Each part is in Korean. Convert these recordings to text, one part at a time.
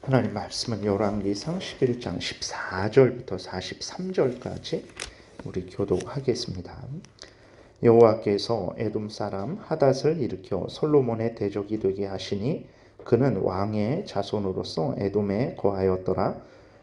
하나님 말씀은 열왕기상 11장 14절부터 43절까지 우리 교독하겠습니다. 여호와께서 에돔 사람 하닷을 일으켜 솔로몬의 대적이 되게 하시니 그는 왕의 자손으로서 에돔에 거하였더라.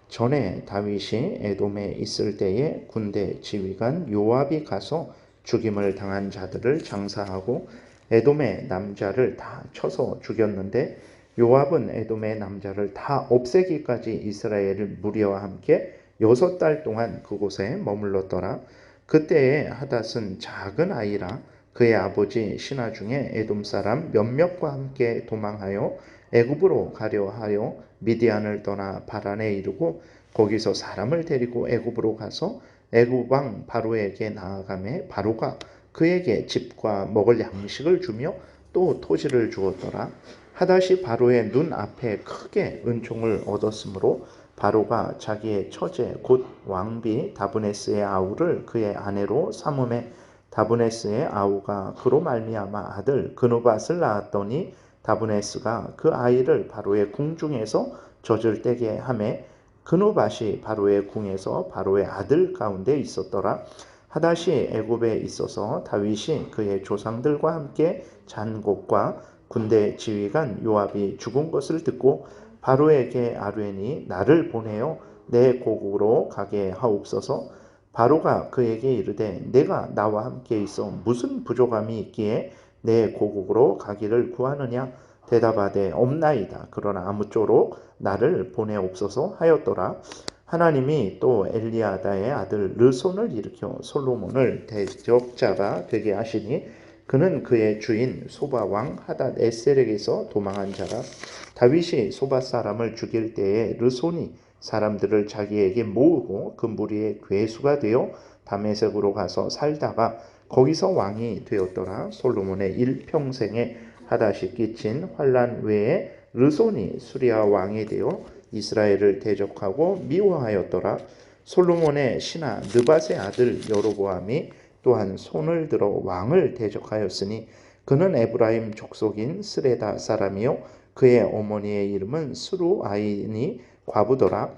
전에 다윗이 에돔에 있을 때에 군대 지휘관 요압이 가서 죽임을 당한 자들을 장사하고 에돔의 남자를 다 쳐서 죽였는데 요압은 에돔의 남자를 다 없애기까지 이스라엘 무리와 함께 6달 동안 그곳에 머물렀더라. 그때에 하닷은 작은 아이라 그의 아버지 신하 중에 에돔 사람 몇몇과 함께 도망하여 애굽으로 가려 하여 미디안을 떠나 바란에 이르고 거기서 사람을 데리고 애굽으로 가서 애굽 왕 바로에게 나아가매 바로가 그에게 집과 먹을 양식을 주며 또 토지를 주었더라. 하닷이 바로의 눈 앞에 크게 은총을 얻었으므로 바로가 자기의 처제 곧 왕비 다브네스의 아우를 그의 아내로 삼음에 다브네스의 아우가 그로 말미암아 아들 그누밧을 낳았더니 다브네스가 그 아이를 바로의 궁중에서 젖을 떼게 하매 그누밧이 바로의 궁에서 바로의 아들 가운데 있었더라. 하닷이 애굽에 있어서 다윗이 그의 조상들과 함께 잔 곳과 군대 지휘관 요압이 죽은 것을 듣고 바로에게 아뢰니 나를 보내어 내 고국으로 가게 하옵소서. 바로가 그에게 이르되 내가 나와 함께 있어 무슨 부족함이 있기에 내 고국으로 가기를 구하느냐. 대답하되 없나이다. 그러나 아무쪼록 나를 보내옵소서 하였더라. 하나님이 또 엘리아다의 아들 르손을 일으켜 솔로몬을 대적자가 되게 하시니 그는 그의 주인 소바 왕 하닷 에셀에게서 도망한 자라. 다윗이 소바 사람을 죽일 때에 르손이 사람들을 자기에게 모으고 그 무리의 괴수가 되어 다메섹으로 가서 살다가 거기서 왕이 되었더라. 솔로몬의 일평생에 하닷이 끼친 환난 외에 르손이 수리아 왕이 되어 이스라엘을 대적하고 미워하였더라. 솔로몬의 신하 느밧의 아들 여로보암이 또한 손을 들어 왕을 대적하였으니 그는 에브라임 족속인 스레다 사람이요 그의 어머니의 이름은 스루아이니 과부더라.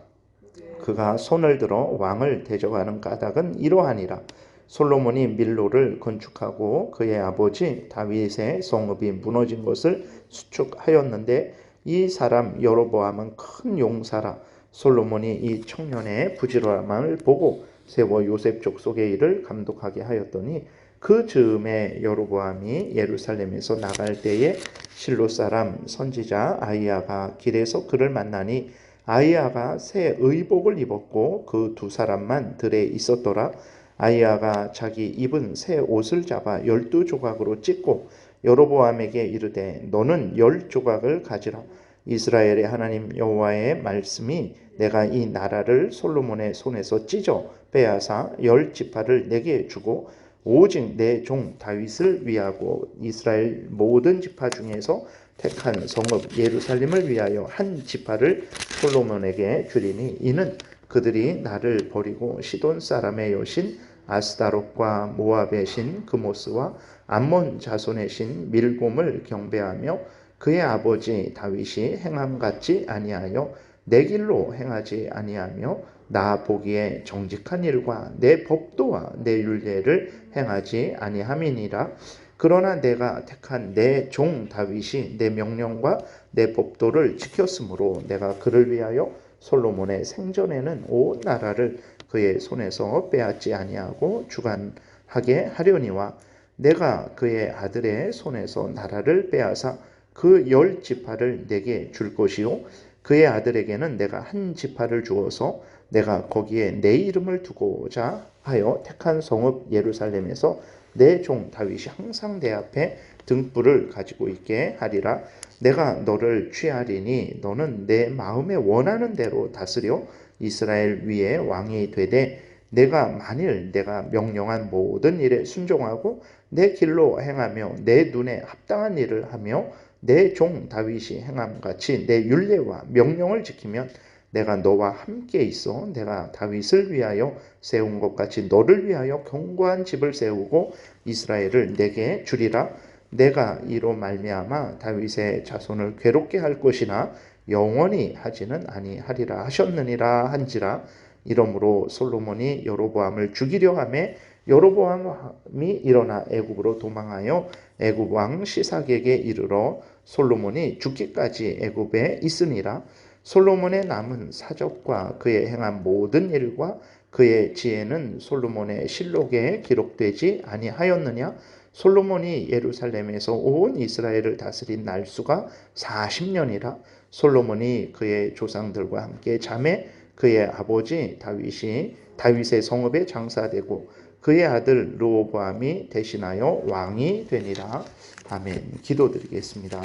그가 손을 들어 왕을 대적하는 까닭은 이러하니라. 솔로몬이 밀로를 건축하고 그의 아버지 다윗의 성읍이 무너진 것을 수축하였는데 이 사람 여로보암은 큰 용사라. 솔로몬이 이 청년의 부지런함을 보고 세워 요셉 족속의 일을 감독하게 하였더니 그 즈음에 여로보암이 예루살렘에서 나갈 때에 실로 사람 선지자 아히야가 길에서 그를 만나니 아히야가 새 의복을 입었고 그 두 사람만 들에 있었더라. 아히야가 자기 입은 새 옷을 잡아 12조각으로 찢고 여로보암에게 이르되 너는 10조각을 가지라. 이스라엘의 하나님 여호와의 말씀이 내가 이 나라를 솔로몬의 손에서 찢어 빼앗아 10지파를 내게 주고 오직 내 종 다윗을 위하고 이스라엘 모든 지파 중에서 택한 성읍 예루살렘을 위하여 한 지파를 솔로몬에게 주리니 이는 그들이 나를 버리고 시돈 사람의 여신 아스다롯과 모압의 신 그모스와 암몬 자손의 신 밀곰을 경배하며 그의 아버지 다윗이 행함같이 아니하여 내 길로 행하지 아니하며 나 보기에 정직한 일과 내 법도와 내 율례를 행하지 아니함이니라. 그러나 내가 택한 내 종 다윗이 내 명령과 내 법도를 지켰으므로 내가 그를 위하여 솔로몬의 생전에는 온 나라를 그의 손에서 빼앗지 아니하고 주관하게 하려니와 내가 그의 아들의 손에서 나라를 빼앗아 그 10지파를 내게 줄 것이요 그의 아들에게는 내가 한 지파를 주어서 내가 거기에 내 이름을 두고자 하여 택한 성읍 예루살렘에서 내 종 다윗이 항상 내 앞에 등불을 가지고 있게 하리라. 내가 너를 취하리니 너는 내 마음에 원하는 대로 다스려 이스라엘 위에 왕이 되되 내가 만일 내가 명령한 모든 일에 순종하고 내 길로 행하며 내 눈에 합당한 일을 하며 내 종 다윗이 행함같이 내 율례와 명령을 지키면 내가 너와 함께 있어 내가 다윗을 위하여 세운 것 같이 너를 위하여 견고한 집을 세우고 이스라엘을 내게 주리라. 내가 이로 말미암아 다윗의 자손을 괴롭게 할 것이나 영원히 하지는 아니하리라 하셨느니라 한지라. 이러므로 솔로몬이 여로보암을 죽이려 하매 여로보암이 일어나 애굽으로 도망하여 애굽 왕 시삭에게 이르러 솔로몬이 죽기까지 애굽에 있으니라. 솔로몬의 남은 사적과 그의 행한 모든 일과 그의 지혜는 솔로몬의 실록에 기록되지 아니하였느냐? 솔로몬이 예루살렘에서 온 이스라엘을 다스린 날수가 40년이라. 솔로몬이 그의 조상들과 함께 잠에 그의 아버지 다윗의 성읍에 장사되고 그의 아들 르호보암이 대신하여 왕이 되니라. 아멘. 기도드리겠습니다.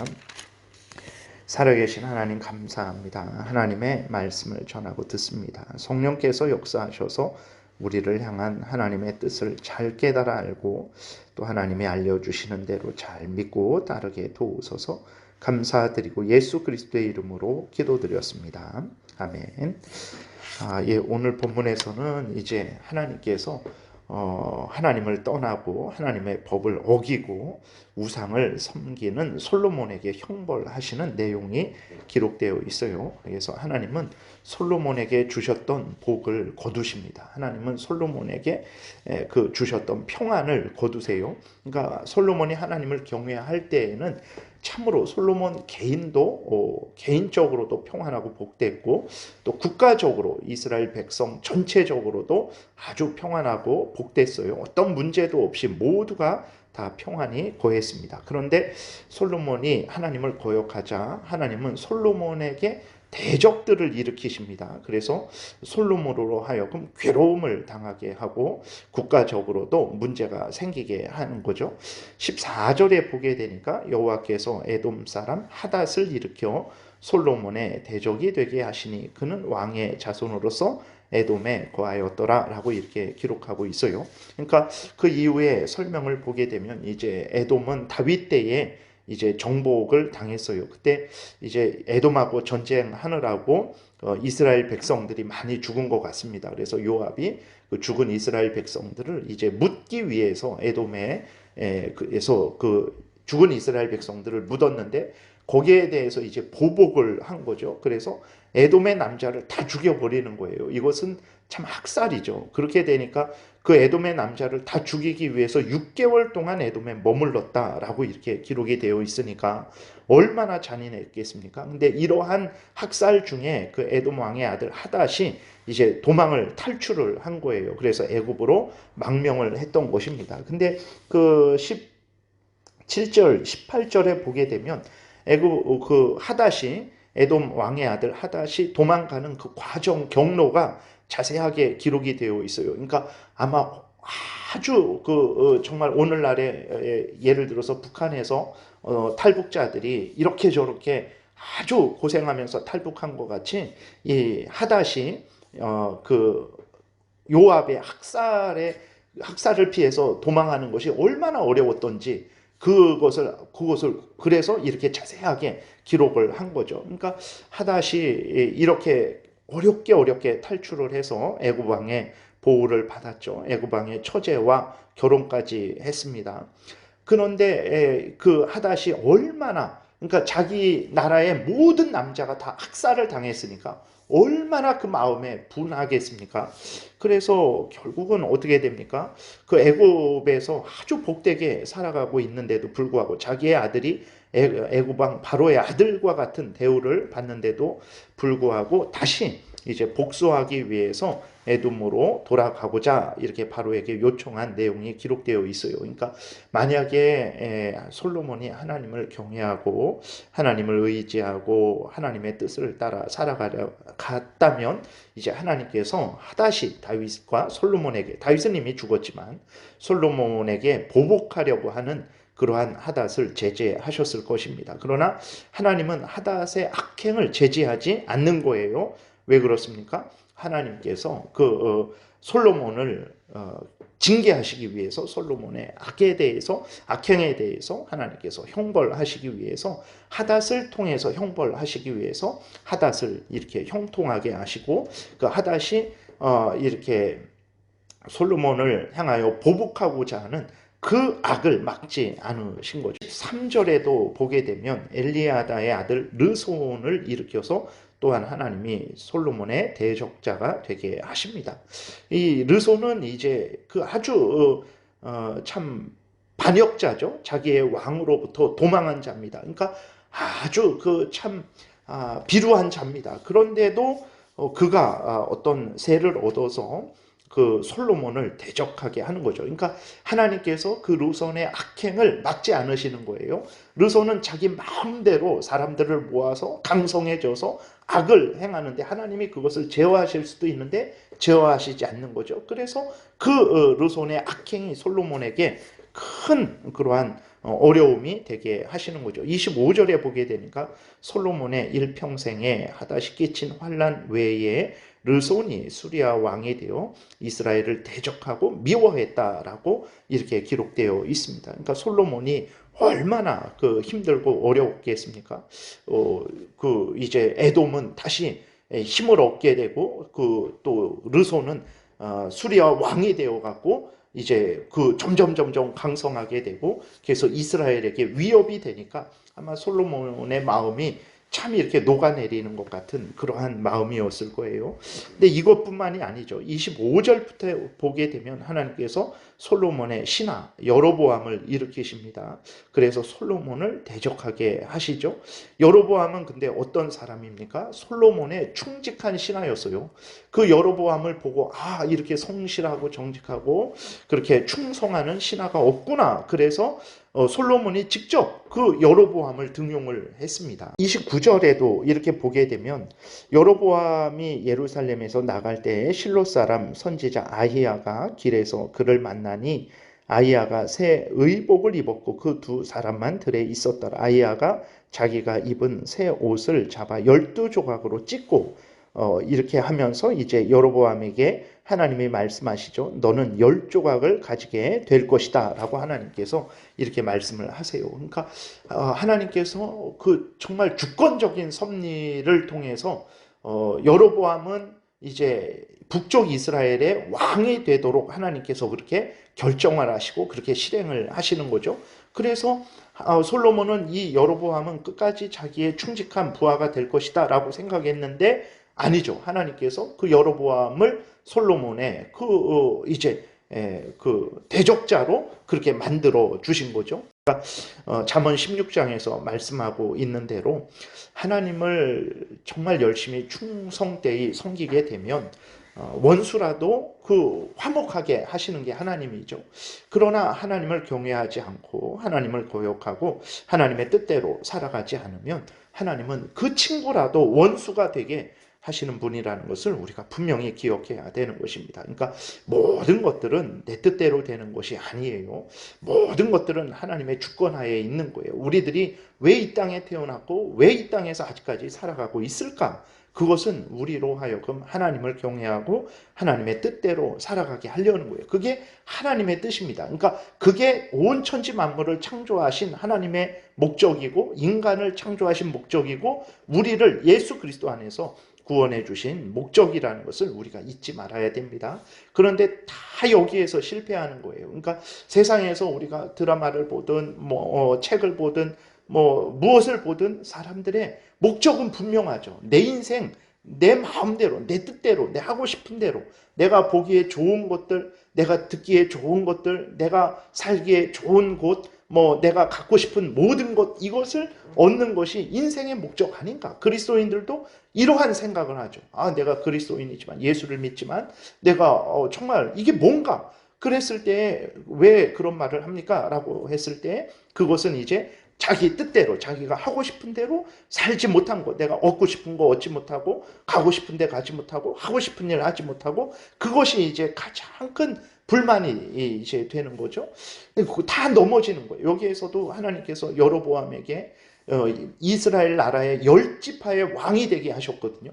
살아계신 하나님 감사합니다. 하나님의 말씀을 전하고 듣습니다. 성령께서 역사하셔서 우리를 향한 하나님의 뜻을 잘 깨달아 알고 또 하나님이 알려주시는 대로 잘 믿고 따르게 도우소서. 감사드리고 예수 그리스도의 이름으로 기도드렸습니다. 아멘. 오늘 본문에서는 이제 하나님께서 하나님을 떠나고 하나님의 법을 어기고 우상을 섬기는 솔로몬에게 형벌하시는 내용이 기록되어 있어요. 그래서 하나님은 솔로몬에게 주셨던 복을 거두십니다. 하나님은 솔로몬에게 그 주셨던 평안을 거두세요. 그러니까 솔로몬이 하나님을 경외할 때에는 참으로 솔로몬 개인도 개인적으로도 평안하고 복됐고 또 국가적으로 이스라엘 백성 전체적으로도 아주 평안하고 복됐어요. 어떤 문제도 없이 모두가 다 평안이 거했습니다. 그런데 솔로몬이 하나님을 거역하자 하나님은 솔로몬에게 대적들을 일으키십니다. 그래서 솔로몬으로 하여금 괴로움을 당하게 하고 국가적으로도 문제가 생기게 하는 거죠. 14절에 보게 되니까 여호와께서 에돔 사람 하닷을 일으켜 솔로몬의 대적이 되게 하시니 그는 왕의 자손으로서 에돔에 거하였더라 라고 이렇게 기록하고 있어요. 그러니까 그 이후에 설명을 보게 되면 이제 에돔은 다윗 때에 이제 정복을 당했어요. 그때 이제 에돔하고 전쟁하느라고 이스라엘 백성들이 많이 죽은 것 같습니다. 그래서 요압이 그 죽은 이스라엘 백성들을 이제 묻기 위해서 에돔에서 그 죽은 이스라엘 백성들을 묻었는데 거기에 대해서 이제 보복을 한 거죠. 그래서 에돔의 남자를 다 죽여버리는 거예요. 이것은 참 학살이죠. 그렇게 되니까 그 에돔의 남자를 다 죽이기 위해서 6개월 동안 에돔에 머물렀다라고 이렇게 기록이 되어 있으니까 얼마나 잔인했겠습니까? 근데 이러한 학살 중에 그 에돔 왕의 아들 하닷이 이제 도망을 탈출을 한 거예요. 그래서 애굽으로 망명을 했던 것입니다. 근데 그 17절, 18절에 보게 되면 그 하닷이 에돔 왕의 아들 하닷이 도망가는 그 과정 경로가 자세하게 기록이 되어 있어요. 그러니까 아마 아주 정말 오늘날에 예를 들어서 북한에서 탈북자들이 이렇게 저렇게 아주 고생하면서 탈북한 것 같이 이 하닷이 그 요압의 학살을 피해서 도망하는 것이 얼마나 어려웠던지 그것을 그래서 이렇게 자세하게 기록을 한 거죠. 그러니까 하닷이 이렇게 어렵게 탈출을 해서 애굽 왕의 보호를 받았죠. 애굽 왕의 처제와 결혼까지 했습니다. 그런데 그 하닷이 얼마나 그러니까 자기 나라의 모든 남자가 다 학살을 당했으니까 얼마나 그 마음에 분하겠습니까? 그래서 결국은 어떻게 됩니까? 그 애굽에서 아주 복되게 살아가고 있는데도 불구하고 자기의 아들이 애굽 왕 바로의 아들과 같은 대우를 받는데도 불구하고 다시 이제 복수하기 위해서 에돔으로 돌아가고자 이렇게 바로에게 요청한 내용이 기록되어 있어요. 그러니까 만약에 솔로몬이 하나님을 경외하고 하나님을 의지하고 하나님의 뜻을 따라 살아가려 갔다면 이제 하나님께서 하닷이 다윗과 솔로몬에게 다윗은 이미 죽었지만 솔로몬에게 보복하려고 하는 그러한 하닷을 제재하셨을 것입니다. 그러나 하나님은 하닷의 악행을 제재하지 않는 거예요. 왜 그렇습니까? 하나님께서 솔로몬을 징계하시기 위해서 솔로몬의 악행에 대해서 하나님께서 형벌하시기 위해서 하닷을 통해서 형벌하시기 위해서 하닷을 이렇게 형통하게 하시고 그 하닷이 이렇게 솔로몬을 향하여 보복하고자 하는 그 악을 막지 않으신 거죠. 3절에도 보게 되면 엘리아다의 아들 르손을 일으켜서 또한 하나님이 솔로몬의 대적자가 되게 하십니다. 이 르손은 이제 그 아주 참 반역자죠. 자기의 왕으로부터 도망한 자입니다. 그러니까 아주 그 참 비루한 자입니다. 그런데도 그가 어떤 세를 얻어서 그 솔로몬을 대적하게 하는 거죠. 그러니까 하나님께서 그 르손의 악행을 막지 않으시는 거예요. 르손은 자기 마음대로 사람들을 모아서 강성해져서 악을 행하는데 하나님이 그것을 제어하실 수도 있는데 제어하시지 않는 거죠. 그래서 그 르손의 악행이 솔로몬에게 큰 그러한 어려움이 되게 하시는 거죠. 25절에 보게 되니까 솔로몬의 일평생에 하다시 끼친 환난 외에 르손이 수리아 왕이 되어 이스라엘을 대적하고 미워했다라고 이렇게 기록되어 있습니다. 그러니까 솔로몬이 얼마나 그 힘들고 어려웠겠습니까? 그 이제 에돔은 다시 힘을 얻게 되고 그 또 르손은 수리아 왕이 되어 갖고 이제 그 점점 강성하게 되고 그래서 이스라엘에게 위협이 되니까 아마 솔로몬의 마음이 참 이렇게 녹아내리는 것 같은 그러한 마음이었을 거예요. 근데 이것뿐만이 아니죠. 25절부터 보게 되면 하나님께서 솔로몬의 신하 여로보암을 일으키십니다. 그래서 솔로몬을 대적하게 하시죠. 여로보암은 근데 어떤 사람입니까? 솔로몬의 충직한 신하였어요. 그 여로보암을 보고 이렇게 성실하고 정직하고 그렇게 충성하는 신하가 없구나. 그래서 솔로몬이 직접 그 여로보암을 등용을 했습니다. 29절에도 이렇게 보게 되면 여로보암이 예루살렘에서 나갈 때에 실로 사람 선지자 아히야가 길에서 그를 만나니 아히야가 새 의복을 입었고 그 두 사람만 들에 있었더라. 아히야가 자기가 입은 새 옷을 잡아 12조각으로 찢고 이렇게 하면서 이제 여로보암에게 하나님이 말씀하시죠. 너는 10조각을 가지게 될 것이다 라고 하나님께서 이렇게 말씀을 하세요. 그러니까 하나님께서 그 정말 주권적인 섭리를 통해서 여로보암은 이제 북쪽 이스라엘의 왕이 되도록 하나님께서 그렇게 결정을 하시고 그렇게 실행을 하시는 거죠. 그래서 솔로몬은 이 여로보암은 끝까지 자기의 충직한 부하가 될 것이다 라고 생각했는데 아니죠. 하나님께서 그 여로보암을 솔로몬의 이제 그 대적자로 그렇게 만들어 주신 거죠. 그러니까 잠언 16장에서 말씀하고 있는 대로 하나님을 정말 열심히 충성되이 섬기게 되면 원수라도 그 화목하게 하시는 게 하나님이죠. 그러나 하나님을 경외하지 않고 하나님을 거역하고 하나님의 뜻대로 살아가지 않으면 하나님은 그 친구라도 원수가 되게 하시는 분이라는 것을 우리가 분명히 기억해야 되는 것입니다. 그러니까 모든 것들은 내 뜻대로 되는 것이 아니에요. 모든 것들은 하나님의 주권하에 있는 거예요. 우리들이 왜 이 땅에 태어났고 왜 이 땅에서 아직까지 살아가고 있을까? 그것은 우리로 하여금 하나님을 경외하고 하나님의 뜻대로 살아가게 하려는 거예요. 그게 하나님의 뜻입니다. 그러니까 그게 온 천지 만물을 창조하신 하나님의 목적이고 인간을 창조하신 목적이고 우리를 예수 그리스도 안에서 구원해 주신 목적이라는 것을 우리가 잊지 말아야 됩니다. 그런데 다 여기에서 실패하는 거예요. 그러니까 세상에서 우리가 드라마를 보든 책을 보든 무엇을 보든 사람들의 목적은 분명하죠. 내 인생 내 마음대로 내 뜻대로 내 하고 싶은 대로 내가 보기에 좋은 것들 내가 듣기에 좋은 것들 내가 살기에 좋은 곳 내가 갖고 싶은 모든 것 이것을 얻는 것이 인생의 목적 아닌가? 그리스도인들도 이러한 생각을 하죠. 내가 그리스도인이지만 예수를 믿지만 내가 정말 이게 뭔가? 그랬을 때 왜 그런 말을 합니까? 라고 했을 때 그것은 이제 자기 뜻대로 자기가 하고 싶은 대로 살지 못한 것 내가 얻고 싶은 거 얻지 못하고 가고 싶은 데 가지 못하고 하고 싶은 일 하지 못하고 그것이 이제 가장 큰 불만이 이제 되는 거죠. 다 넘어지는 거예요. 여기에서도 하나님께서 여로보암에게 이스라엘 나라의 10지파의 왕이 되게 하셨거든요.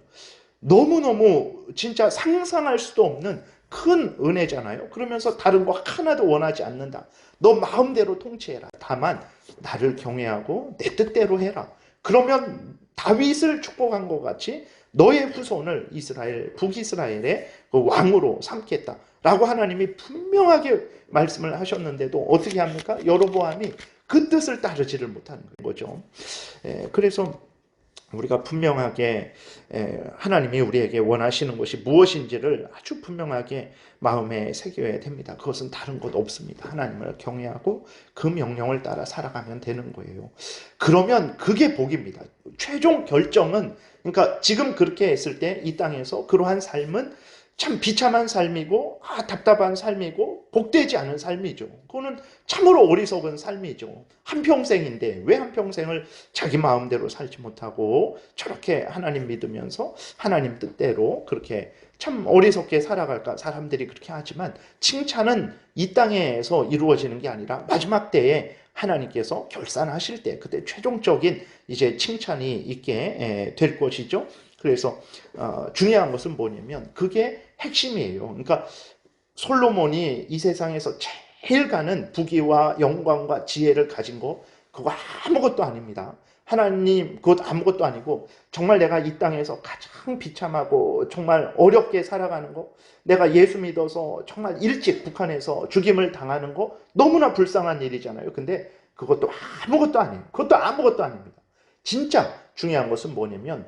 너무너무 진짜 상상할 수도 없는 큰 은혜잖아요. 그러면서 다른 거 하나도 원하지 않는다. 너 마음대로 통치해라. 다만 나를 경외하고 내 뜻대로 해라. 그러면 다윗을 축복한 것 같이 너의 후손을 이스라엘 북이스라엘의 그 왕으로 삼겠다라고 하나님이 분명하게 말씀을 하셨는데도 어떻게 합니까? 여로보암이 그 뜻을 따르지를 못하는 거죠. 그래서 우리가 분명하게 하나님이 우리에게 원하시는 것이 무엇인지를 아주 분명하게 마음에 새겨야 됩니다. 그것은 다른 것 없습니다. 하나님을 경외하고 그 명령을 따라 살아가면 되는 거예요. 그러면 그게 복입니다. 최종 결정은, 그러니까 지금 그렇게 했을 때 이 땅에서 그러한 삶은 참 비참한 삶이고 답답한 삶이고 복되지 않은 삶이죠. 그거는 참으로 어리석은 삶이죠. 한평생인데 왜 한평생을 자기 마음대로 살지 못하고 저렇게 하나님 믿으면서 하나님 뜻대로 그렇게 참 어리석게 살아갈까. 사람들이 그렇게 하지만 칭찬은 이 땅에서 이루어지는 게 아니라 마지막 때에 하나님께서 결산하실 때 그때 최종적인 이제 칭찬이 있게 될 것이죠. 그래서 중요한 것은 뭐냐면 그게 핵심이에요. 그러니까 솔로몬이 이 세상에서 제일 가는 부귀와 영광과 지혜를 가진 거 그거 아무것도 아닙니다. 하나님 그것 아무것도 아니고 정말 내가 이 땅에서 가장 비참하고 정말 어렵게 살아가는 거, 내가 예수 믿어서 정말 일찍 북한에서 죽임을 당하는 거 너무나 불쌍한 일이잖아요. 근데 그것도 아무것도 아니에요. 그것도 아무것도 아닙니다. 진짜 중요한 것은 뭐냐면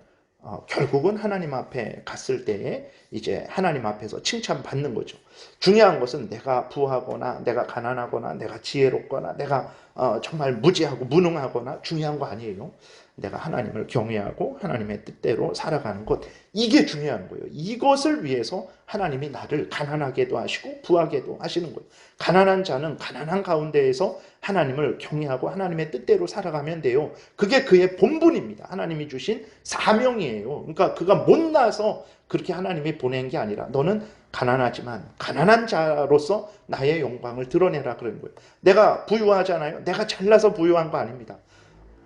결국은 하나님 앞에 갔을 때에 이제 하나님 앞에서 칭찬받는 거죠. 중요한 것은 내가 부하거나 내가 가난하거나 내가 지혜롭거나 내가 정말 무지하고 무능하거나 중요한 거 아니에요. 내가 하나님을 경외하고 하나님의 뜻대로 살아가는 것, 이게 중요한 거예요. 이것을 위해서 하나님이 나를 가난하게도 하시고 부하게도 하시는 거예요. 가난한 자는 가난한 가운데에서 하나님을 경외하고 하나님의 뜻대로 살아가면 돼요. 그게 그의 본분입니다. 하나님이 주신 사명이에요. 그러니까 그가 못나서 그렇게 하나님이 보낸 게 아니라 너는 가난하지만 가난한 자로서 나의 영광을 드러내라 그런 거예요. 내가 부유하잖아요. 내가 잘나서 부유한 거 아닙니다.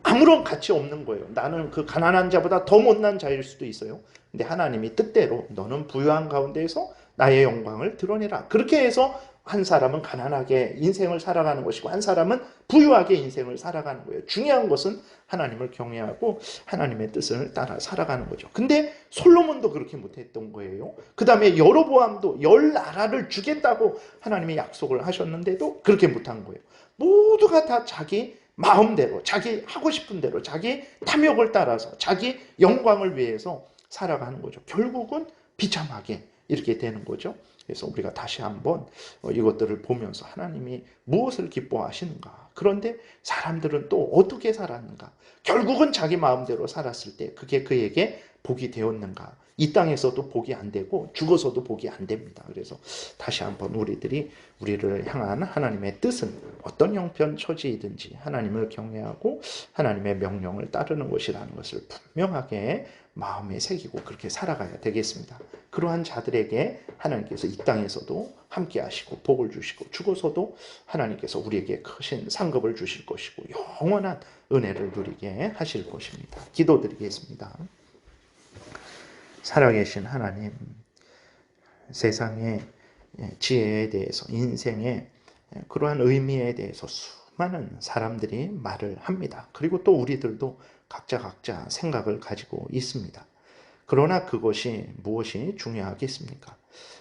아무런 가치 없는 거예요. 나는 그 가난한 자보다 더 못난 자일 수도 있어요. 근데 하나님이 뜻대로 너는 부유한 가운데에서 나의 영광을 드러내라. 그렇게 해서 한 사람은 가난하게 인생을 살아가는 것이고 한 사람은 부유하게 인생을 살아가는 거예요. 중요한 것은 하나님을 경외하고 하나님의 뜻을 따라 살아가는 거죠. 근데 솔로몬도 그렇게 못했던 거예요. 그 다음에 여로보암도 10나라를 주겠다고 하나님이 약속을 하셨는데도 그렇게 못한 거예요. 모두가 다 자기 마음대로, 자기 하고 싶은 대로, 자기 탐욕을 따라서, 자기 영광을 위해서 살아가는 거죠. 결국은 비참하게 이렇게 되는 거죠. 그래서 우리가 다시 한번 이것들을 보면서 하나님이 무엇을 기뻐하시는가? 그런데 사람들은 또 어떻게 살았는가? 결국은 자기 마음대로 살았을 때 그게 그에게 복이 되었는가? 이 땅에서도 복이 안 되고 죽어서도 복이 안 됩니다. 그래서 다시 한번 우리를 향한 하나님의 뜻은 어떤 형편 처지이든지 하나님을 경외하고 하나님의 명령을 따르는 것이라는 것을 분명하게 마음에 새기고 그렇게 살아가야 되겠습니다. 그러한 자들에게 하나님께서 이 땅에서도 함께 하시고 복을 주시고 죽어서도 하나님께서 우리에게 크신 상급을 주실 것이고 영원한 은혜를 누리게 하실 것입니다. 기도드리겠습니다. 살아계신 하나님, 세상의 지혜에 대해서, 인생의 그러한 의미에 대해서 수많은 사람들이 말을 합니다. 그리고 또 우리들도 각자 생각을 가지고 있습니다. 그러나 그것이 무엇이 중요하겠습니까?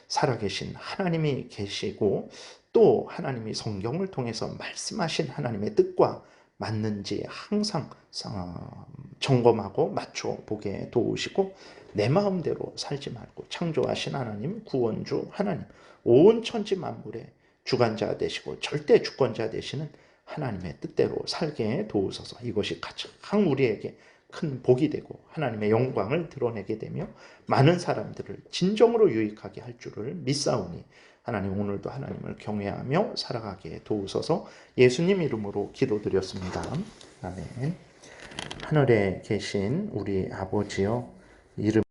살아계신 하나님이 계시고 또 하나님이 성경을 통해서 말씀하신 하나님의 뜻과 맞는지 항상 점검하고 맞춰보게 도우시고 내 마음대로 살지 말고 창조하신 하나님, 구원주 하나님, 온 천지 만물의 주관자 되시고 절대 주권자 되시는 하나님의 뜻대로 살게 도우소서. 이것이 가장 우리에게 큰 복이 되고 하나님의 영광을 드러내게 되며 많은 사람들을 진정으로 유익하게 할 줄을 믿사오니 하나님 오늘도 하나님을 경외하며 살아가게 도우소서. 예수님 이름으로 기도드렸습니다. 아멘. 하늘에 계신 우리 아버지여, 이름